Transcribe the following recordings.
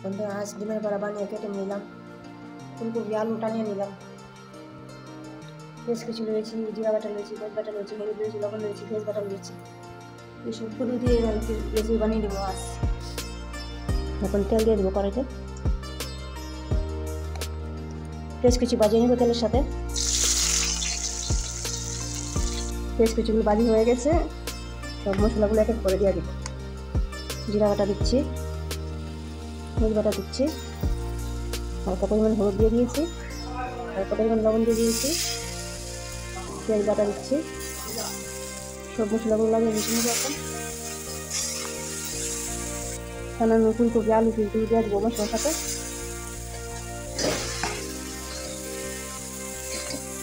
বন্ধুরা আজ ডিমের বড়া বানিয়ে কেটে নিলাম, ফুলকপি আলুটা নিয়ে নিলাম, পেঁয়াজ কুচি রয়েছে, জিরা বাটা রয়েছে, পেঁয়াজ বাটা রয়েছে, হলুদ রয়েছে, লবণ রয়েছে, পেঁয়াজ বাটা রয়েছে, এইসবগুলো দিয়ে রেসিপি বানিয়ে দেবো আজ। এখন তেল দিয়ে দেবো কড়াইতে, পেঁয়াজ কুচি বাজিয়ে নেবো তেলের সাথে। পেঁয়াজ কুচিগুলো বাজি হয়ে গেছে, সব মশলাগুলো এক এক করে দিয়ে দিব। জিরা বাটা দিচ্ছি, মরিচ বাটা দিচ্ছি, হালকা পরিমাণ হলুদ দিয়ে দিয়েছি, হালকা পরিমাণ লবণ দিয়ে দিয়েছি, পেঁয়াজ বাটা দিচ্ছি। সব মশলাগুলো লাগিয়ে মিশিয়ে নেবো। এখন বানানো ফুলকপি আলু দিয়ে দেবো মশলার সাথে,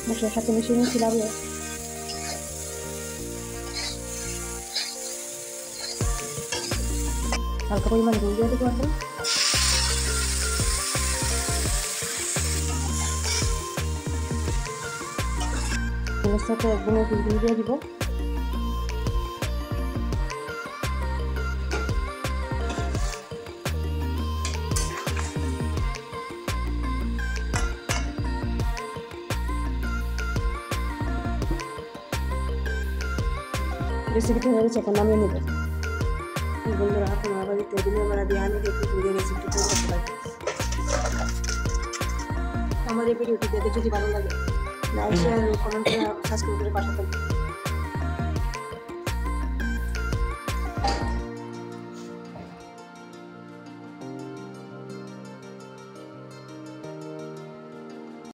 মশলার সাথে মিশিয়ে নিচ্ছি লাগিয়ে। হালকা পরিমাণ গুঁড়ো দিয়ে দেবো। এখন তেলের সাথে একদম গুঁড়ো দিয়ে দিব। রেসিপিটা হয়ে গেছে, এখন নামিয়ে নেব। বন্ধুরা এখন আবার একটু ডিমের বড়া দিয়ে আমি একটু ঘুরে রেসিপিটি তৈরি করতে পারি। আমার এই ভিডিওটি দেখে যদি ভালো লাগে লাইক শেয়ার ও কমেন্ট করে সাবস্ক্রাইব করে পাশে থাকবেন।